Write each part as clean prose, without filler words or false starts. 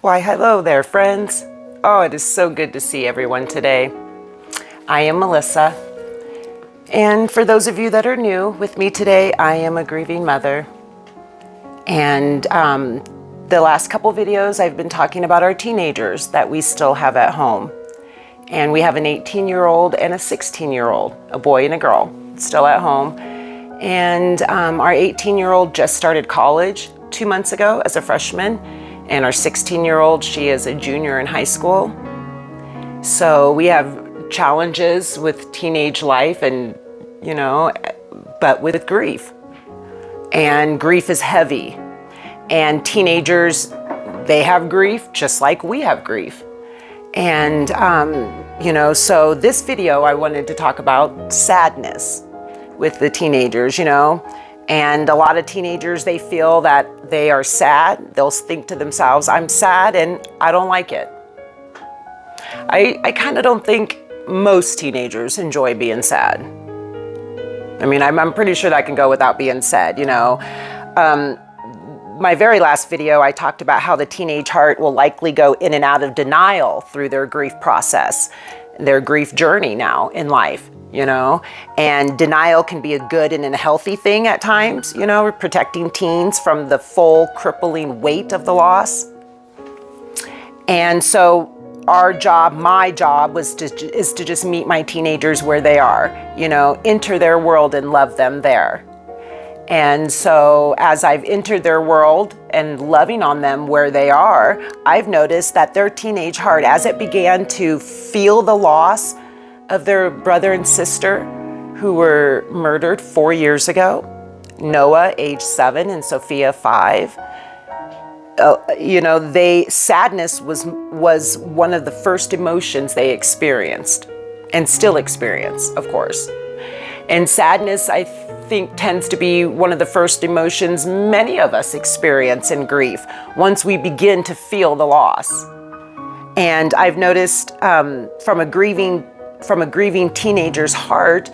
Why, hello there, friends. Oh, it is so good to see everyone today. I am Melissa, and for those of you that are new with me today, I am a grieving mother. And the last couple videos, I've been talking about our teenagers that we still have at home. And we have an 18-year-old and a 16-year-old, a boy and a girl, still at home. And our 18-year-old just started college 2 months ago as a freshman. And our 16-year-old, she is a junior in high school. So we have challenges with teenage life and, but with grief. And grief is heavy. And teenagers, they have grief just like we have grief. And, so this video, I wanted to talk about sadness with the teenagers, And a lot of teenagers, they feel that they are sad. They'll think to themselves, I'm sad and I don't like it. I kind of don't think most teenagers enjoy being sad. I mean, I'm pretty sure that can go without being said, My very last video, I talked about how the teenage heart will likely go in and out of denial through their grief process, their grief journey now in life. And denial can be a good and a healthy thing at times, protecting teens from the full crippling weight of the loss. And so my job is to just meet my teenagers where they are, enter their world and love them there. And so as I've entered their world and loving on them where they are, I've noticed that their teenage heart, as it began to feel the loss of their brother and sister who were murdered 4 years ago, Noah, age 7, and Sophia, 5. Sadness was one of the first emotions they experienced and still experience, of course. And sadness, I think, tends to be one of the first emotions many of us experience in grief once we begin to feel the loss. And I've noticed from a grieving teenager's heart,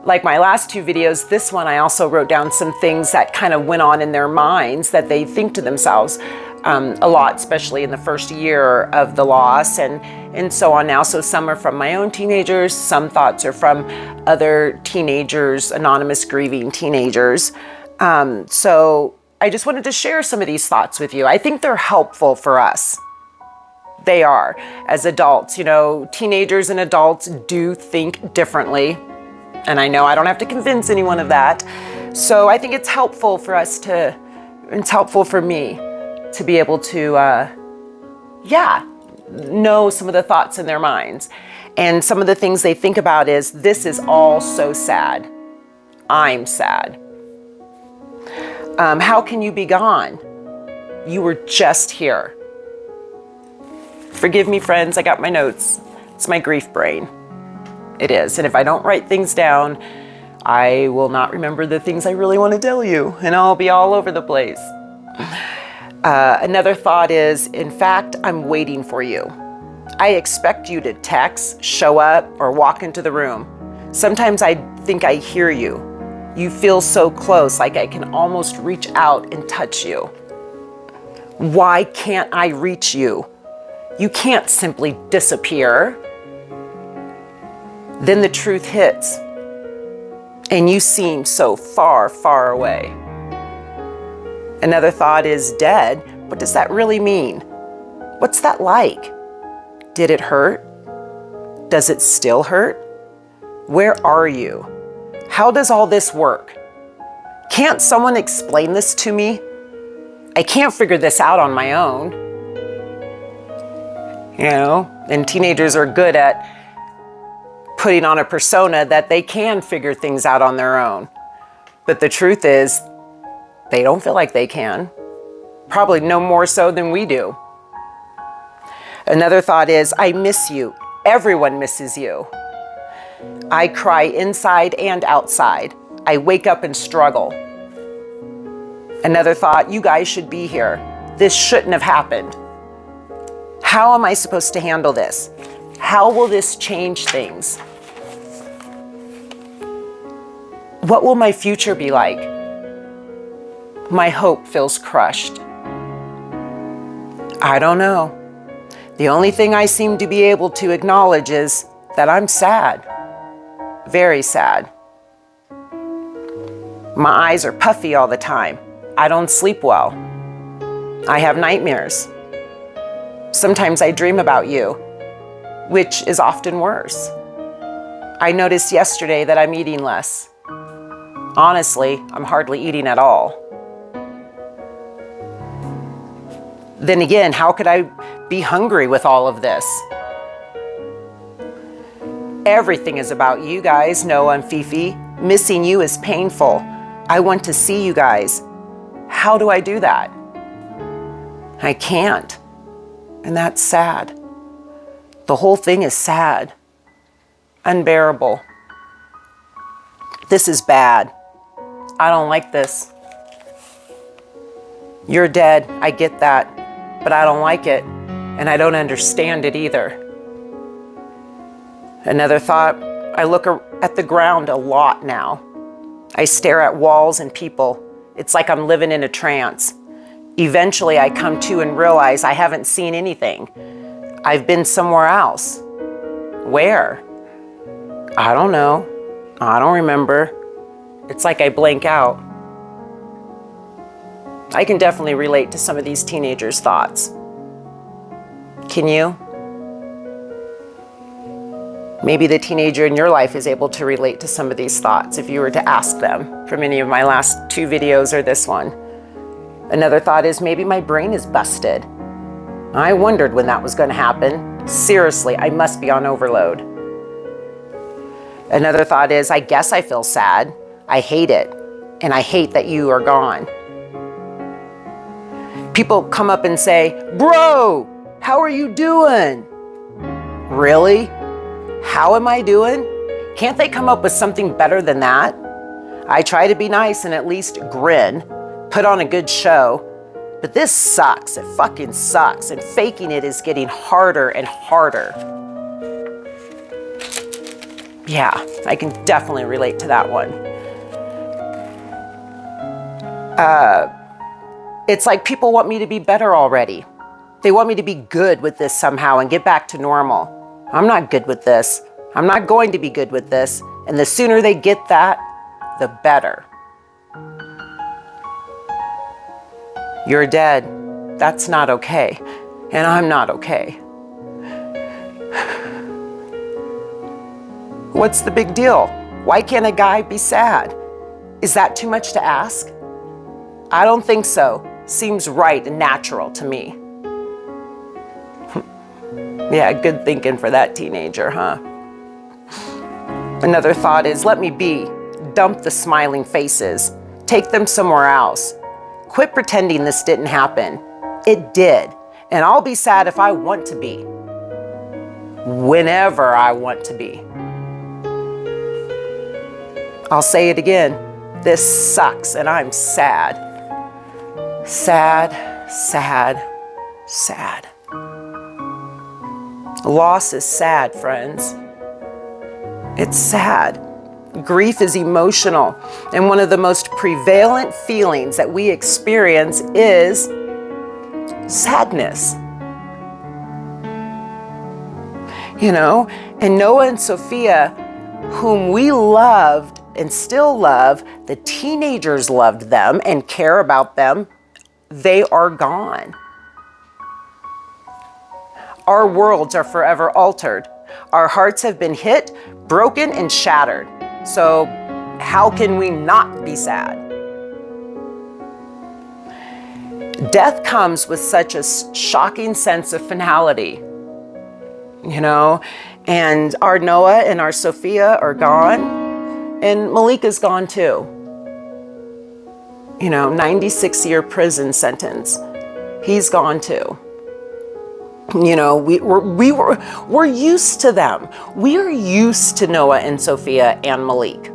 like my last two videos, this one I also wrote down some things that kind of went on in their minds that they think to themselves a lot, especially in the first year of the loss and so on now. So some are from my own teenagers, some thoughts are from other teenagers, anonymous grieving teenagers. So I just wanted to share some of these thoughts with you. I think they're helpful for us. They are. As adults, teenagers and adults do think differently. And I know I don't have to convince anyone of that. So I think it's helpful for us it's helpful for me to be able to, know some of the thoughts in their minds. And some of the things they think about is, this is all so sad. I'm sad. How can you be gone? You were just here. Forgive me, friends, I got my notes. It's my grief brain. It is. And if I don't write things down, I will not remember the things I really want to tell you, and I'll be all over the place. Another thought is, in fact, I'm waiting for you. I expect you to text, show up, or walk into the room. Sometimes I think I hear you. You feel so close, like I can almost reach out and touch you. Why can't I reach you? You can't simply disappear. Then the truth hits, and you seem so far, far away. Another thought is, dead. What does that really mean? What's that like? Did it hurt? Does it still hurt? Where are you? How does all this work? Can't someone explain this to me? I can't figure this out on my own. And teenagers are good at putting on a persona that they can figure things out on their own. But the truth is, they don't feel like they can. Probably no more so than we do. Another thought is, I miss you. Everyone misses you. I cry inside and outside. I wake up and struggle. Another thought, you guys should be here. This shouldn't have happened. How am I supposed to handle this? How will this change things? What will my future be like? My hope feels crushed. I don't know. The only thing I seem to be able to acknowledge is that I'm sad. Very sad. My eyes are puffy all the time. I don't sleep well. I have nightmares. Sometimes I dream about you, which is often worse. I noticed yesterday that I'm eating less. Honestly, I'm hardly eating at all. Then again, how could I be hungry with all of this? Everything is about you guys, Noah and Fifi. Missing you is painful. I want to see you guys. How do I do that? I can't. And that's sad. The whole thing is sad. Unbearable. This is bad. I don't like this. You're dead. I get that. But I don't like it. And I don't understand it either. Another thought, I look at the ground a lot now. I stare at walls and people. It's like I'm living in a trance. Eventually I come to and realize I haven't seen anything. I've been somewhere else. Where? I don't know. I don't remember. It's like I blank out. I can definitely relate to some of these teenagers' thoughts. Can you? Maybe the teenager in your life is able to relate to some of these thoughts if you were to ask them from any of my last 2 videos or this one. Another thought is maybe my brain is busted. I wondered when that was going to happen. Seriously, I must be on overload. Another thought is I guess I feel sad. I hate it. And I hate that you are gone. People come up and say, "Bro, how are you doing?" Really? How am I doing? Can't they come up with something better than that? I try to be nice and at least grin, put on a good show, but this sucks. It fucking sucks. And faking it is getting harder and harder. Yeah, I can definitely relate to that one. It's like people want me to be better already. They want me to be good with this somehow and get back to normal. I'm not good with this. I'm not going to be good with this. And the sooner they get that, the better. You're dead. That's not okay. And I'm not okay. What's the big deal? Why can't a guy be sad? Is that too much to ask? I don't think so. Seems right and natural to me. Yeah, good thinking for that teenager, huh? Another thought is, let me be. Dump the smiling faces. Take them somewhere else. Quit pretending this didn't happen. It did. And I'll be sad if I want to be. Whenever I want to be. I'll say it again. This sucks and I'm sad. Sad, sad, sad. Loss is sad, friends. It's sad. Grief is emotional, and one of the most prevalent feelings that we experience is sadness. You know, and Noah and Sophia, whom we loved and still love, the teenagers loved them and care about them, they are gone. Our worlds are forever altered. Our hearts have been hit, broken, and shattered. So how can we not be sad? Death comes with such a shocking sense of finality, you know, and our Noah and our Sophia are gone, and Malika's gone too. You know, 96-year prison sentence. He's gone too. You know, we're used to them. We're used to Noah and Sophia and Malik.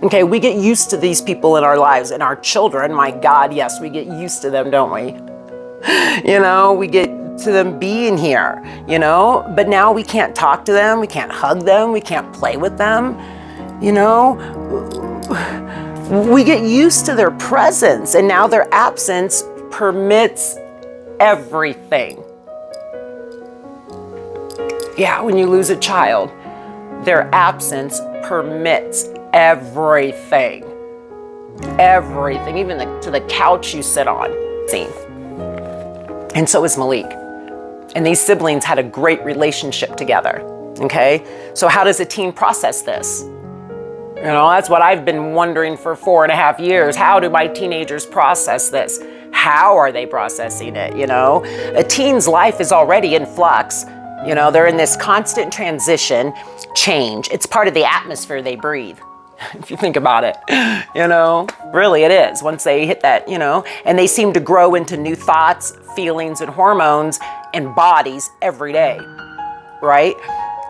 Okay, we get used to these people in our lives and our children. My God, yes, we get used to them, don't we? You know, we get to them being here, you know, but now we can't talk to them. We can't hug them. We can't play with them. You know, we get used to their presence, and now their absence permits everything. Yeah, when you lose a child, their absence permits everything. Everything, even to the couch you sit on. And so is Malik. And these siblings had a great relationship together. Okay? So how does a teen process this? You know, that's what I've been wondering for 4.5 years. How do my teenagers process this? How are they processing it? You know, a teen's life is already in flux. You know, they're in this constant transition, change. It's part of the atmosphere they breathe. If you think about it, you know, really it is. Once they hit that, you know, and they seem to grow into new thoughts, feelings, and hormones and bodies every day, right?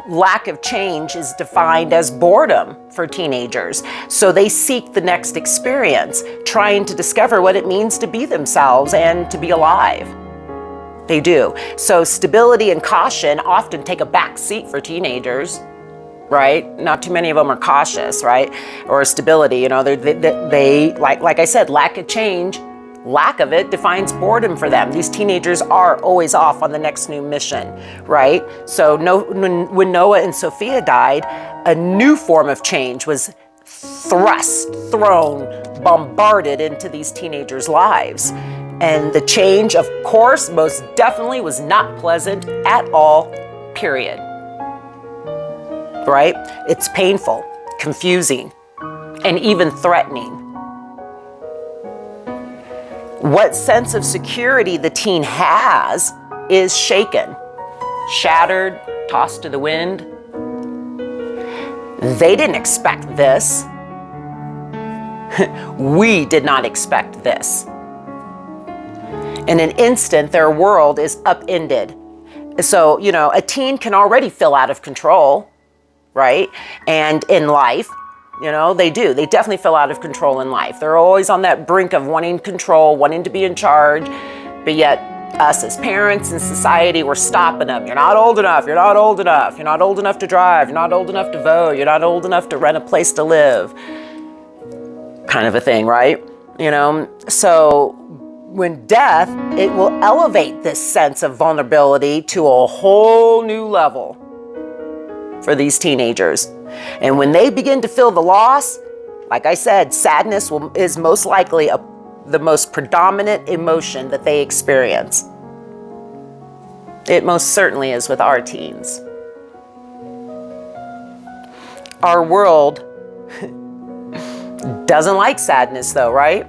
Lack of change is defined as boredom for teenagers. So they seek the next experience, trying to discover what it means to be themselves and to be alive. They do. So stability and caution often take a back seat for teenagers, right? Not too many of them are cautious, right? Or stability, you know, they like I said, lack of change, lack of it defines boredom for them. These teenagers are always off on the next new mission, right? So when Noah and Sophia died, a new form of change was thrown, bombarded into these teenagers' lives. And the change, of course, most definitely was not pleasant at all, period. Right? It's painful, confusing, and even threatening. What sense of security the teen has is shaken, shattered, tossed to the wind. They didn't expect this. We did not expect this. In an instant, their world is upended. So, you know, a teen can already feel out of control, right? And in life, you know, they do. They definitely feel out of control in life. They're always on that brink of wanting control, wanting to be in charge, but yet us as parents and society, we're stopping them. You're not old enough. You're not old enough. You're not old enough to drive. You're not old enough to vote. You're not old enough to rent a place to live. Kind of a thing, right? You know, so when death, it will elevate this sense of vulnerability to a whole new level for these teenagers. And when they begin to feel the loss, like I said, sadness is most likely the most predominant emotion that they experience. It most certainly is with our teens. Our world doesn't like sadness though, right?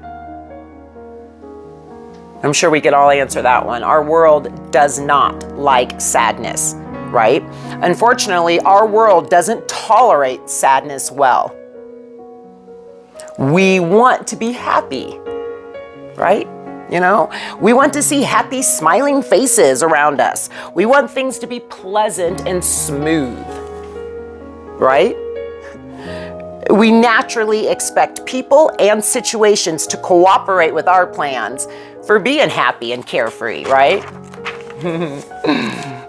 I'm sure we could all answer that one. Our world does not like sadness, right? Unfortunately, our world doesn't tolerate sadness well. We want to be happy, right? You know, we want to see happy, smiling faces around us. We want things to be pleasant and smooth, right? We naturally expect people and situations to cooperate with our plans for being happy and carefree, right?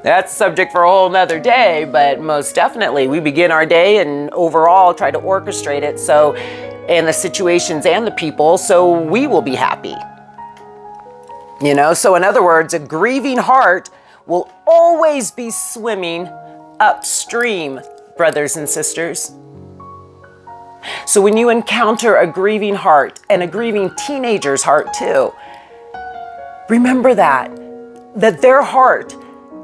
That's a subject for a whole nother day, but most definitely we begin our day and overall try to orchestrate it so, and the situations and the people, so we will be happy. You know, so in other words, a grieving heart will always be swimming upstream, brothers and sisters. So when you encounter a grieving heart and a grieving teenager's heart too, remember that their heart,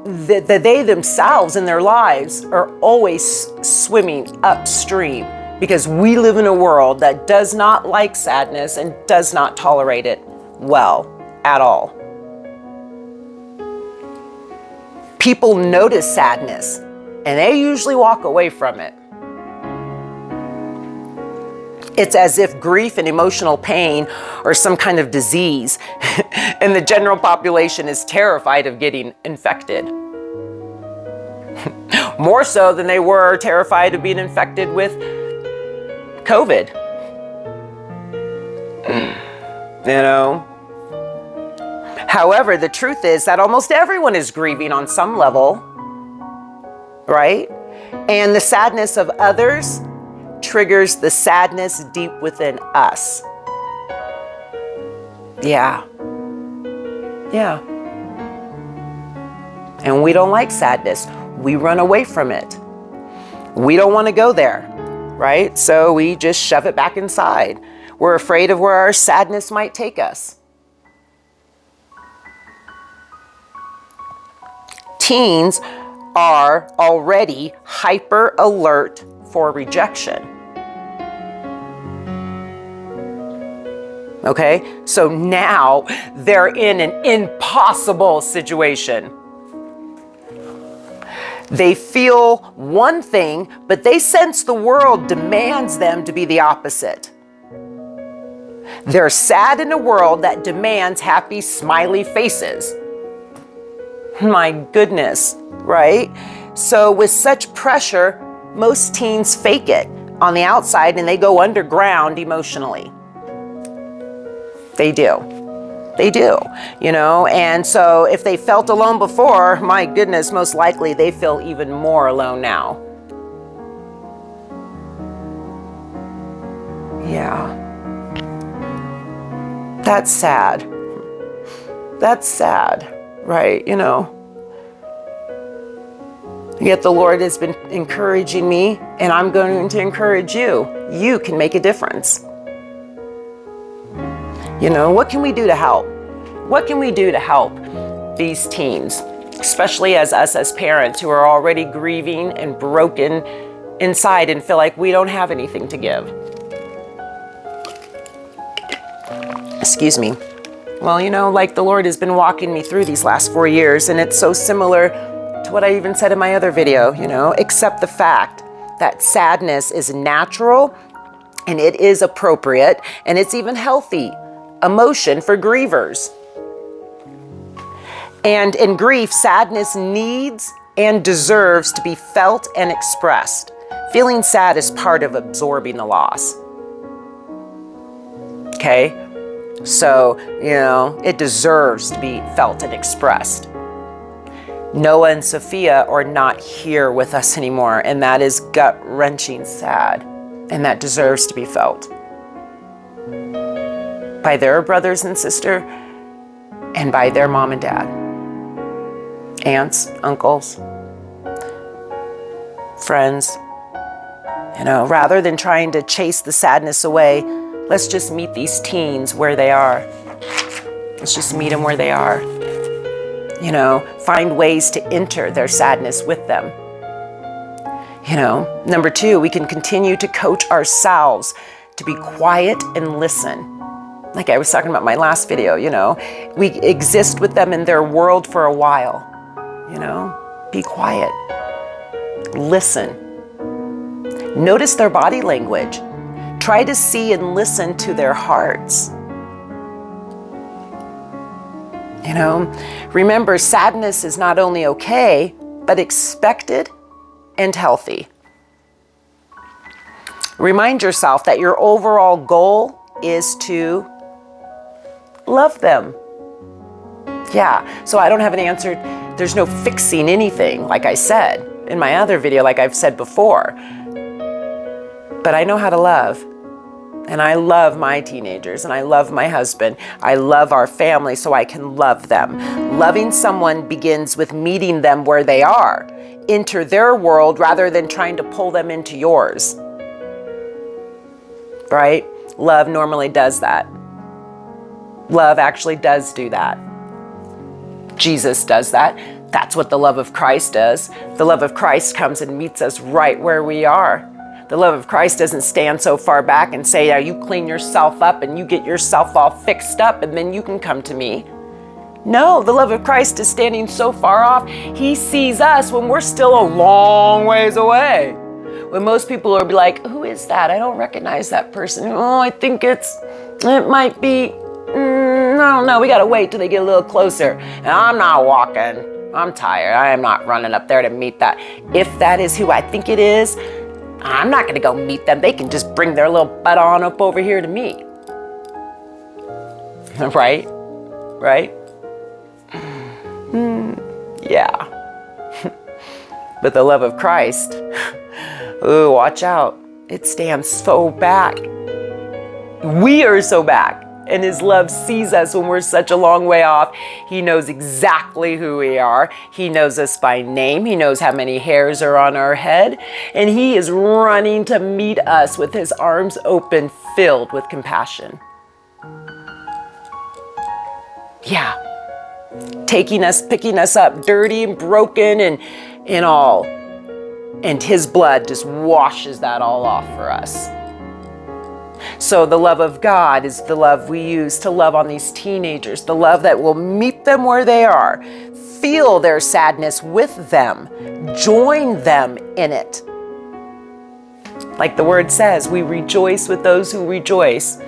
that they themselves in their lives are always swimming upstream, because we live in a world that does not like sadness and does not tolerate it well at all. People notice sadness and they usually walk away from it. It's as if grief and emotional pain are some kind of disease, and the general population is terrified of getting infected. More so than they were terrified of being infected with COVID. You know? However, the truth is that almost everyone is grieving on some level, right? And the sadness of others triggers the sadness deep within us. Yeah. And we don't like sadness. We run away from it. We don't want to go there, right? So we just shove it back inside. We're afraid of where our sadness might take us. Teens are already hyper alert for rejection. Okay, so now they're in an impossible situation. They feel one thing, but they sense the world demands them to be the opposite. They're sad in a world that demands happy, smiley faces. My goodness, right? So with such pressure, most teens fake it on the outside and they go underground emotionally. They do, and so if they felt alone before, my goodness, most likely they feel even more alone now. Yeah. That's sad. That's sad, right? Yet the Lord has been encouraging me, and I'm going to encourage you. You can make a difference. What can we do to help? What can we do to help these teens, especially as us as parents who are already grieving and broken inside and feel like we don't have anything to give? Excuse me. Well, like the Lord has been walking me through these last 4 years, and it's so similar to what I even said in my other video, accept the fact that sadness is natural and it is appropriate and it's even healthy emotion for grievers. And in grief, sadness needs and deserves to be felt and expressed. Feeling sad is part of absorbing the loss. Okay? So, it deserves to be felt and expressed. Noah and Sophia are not here with us anymore, and that is gut-wrenching sad, and that deserves to be felt by their brothers and sister and by their mom and dad, aunts, uncles, friends. Rather than trying to chase the sadness away, let's just meet these teens where they are. Let's just meet them where they are. Find ways to enter their sadness with them. Number 2, we can continue to coach ourselves to be quiet and listen. Like I was talking about in my last video, we exist with them in their world for a while. Be quiet. Listen. Notice their body language. Try to see and listen to their hearts. Remember, sadness is not only okay, but expected and healthy. Remind yourself that your overall goal is to love them. Yeah, so I don't have an answer. There's no fixing anything, like I said in my other video, like I've said before. But I know how to love. And I love my teenagers, and I love my husband. I love our family, so I can love them. Loving someone begins with meeting them where they are. Enter their world rather than trying to pull them into yours. Right? Love normally does that. Love actually does do that. Jesus does that. That's what the love of Christ does. The love of Christ comes and meets us right where we are. The love of Christ doesn't stand so far back and say, you clean yourself up and you get yourself all fixed up and then you can come to me. No, the love of Christ is standing so far off. He sees us when we're still a long ways away. When most people are like, who is that? I don't recognize that person. Oh, I think it might be, I don't know. We got to wait till they get a little closer. And I'm not walking. I'm tired. I am not running up there to meet that. If that is who I think it is, I'm not going to go meet them. They can just bring their little butt on up over here to me. Right? Right? Yeah. But the love of Christ, ooh, watch out. It stands so back. We are so back. and his love sees us when we're such a long way off. He knows exactly who we are. He knows us by name. He knows how many hairs are on our head, and he is running to meet us with his arms open, filled with compassion. Yeah. Taking us, picking us up, dirty and broken and all. And his blood just washes that all off for us. So the love of God is the love we use to love on these teenagers, the love that will meet them where they are, feel their sadness with them, join them in it. Like the word says, we rejoice with those who rejoice,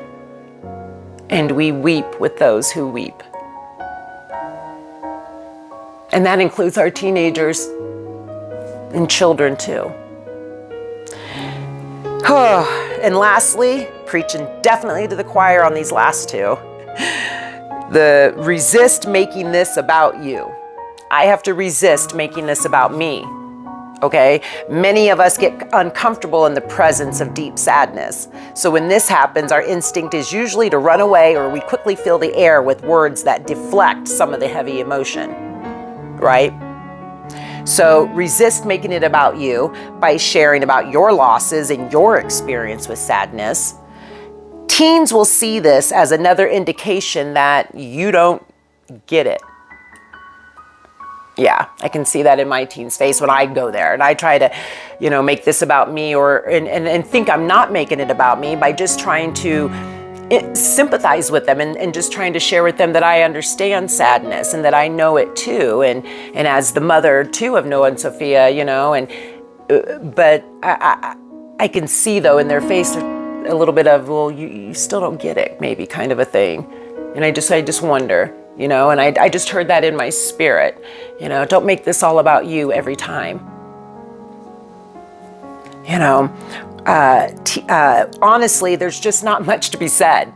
and we weep with those who weep. And that includes our teenagers and children too. And lastly, preaching definitely to the choir on these last two, the resist making this about you. I have to resist making this about me. Okay? Many of us get uncomfortable in the presence of deep sadness. So when this happens, our instinct is usually to run away, or we quickly fill the air with words that deflect some of the heavy emotion. Right? So resist making it about you by sharing about your losses and your experience with sadness. Teens will see this as another indication that you don't get it. Yeah, I can see that in my teen's face when I go there and I try to, make this about me and think I'm not making it about me by just trying to sympathize with them and just trying to share with them that I understand sadness and that I know it too. And as the mother too of Noah and Sophia, but I can see though in their face a little bit of, well, you still don't get it, maybe kind of a thing. And I just wonder, and I just heard that in my spirit, don't make this all about you every time. Honestly, there's just not much to be said.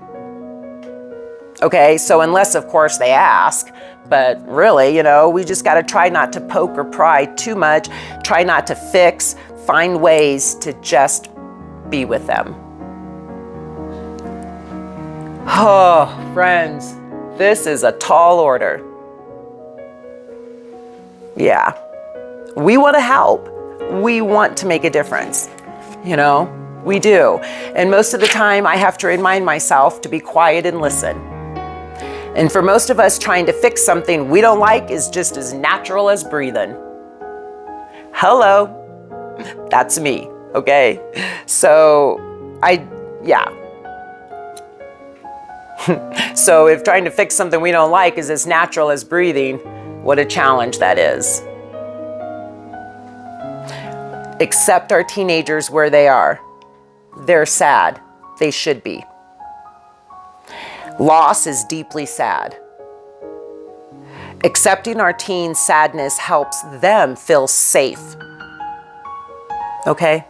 Okay, so unless, of course, they ask, but really, we just got to try not to poke or pry too much, try not to fix, find ways to just be with them. Oh, friends, this is a tall order. Yeah, we want to help. We want to make a difference. We do. And most of the time I have to remind myself to be quiet and listen. And for most of us, trying to fix something we don't like is just as natural as breathing. Hello, that's me, okay? So so if trying to fix something we don't like is as natural as breathing, what a challenge that is. Accept our teenagers where they are. They're sad. They should be. Loss is deeply sad. Accepting our teens' sadness helps them feel safe. Okay?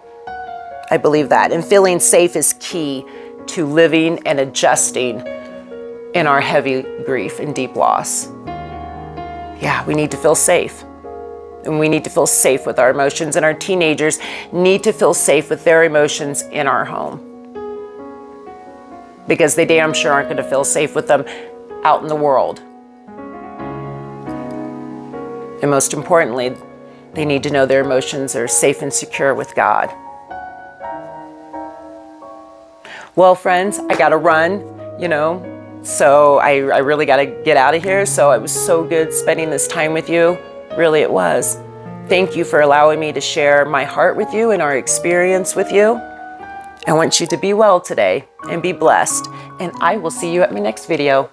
I believe that. And feeling safe is key to living and adjusting in our heavy grief and deep loss. Yeah, we need to feel safe. And we need to feel safe with our emotions, and our teenagers need to feel safe with their emotions in our home. Because they damn sure aren't going to feel safe with them out in the world. And most importantly, they need to know their emotions are safe and secure with God. Well, friends, I got to run, so I really got to get out of here. So it was so good spending this time with you. Really, it was. Thank you for allowing me to share my heart with you and our experience with you. I want you to be well today and be blessed. And I will see you at my next video.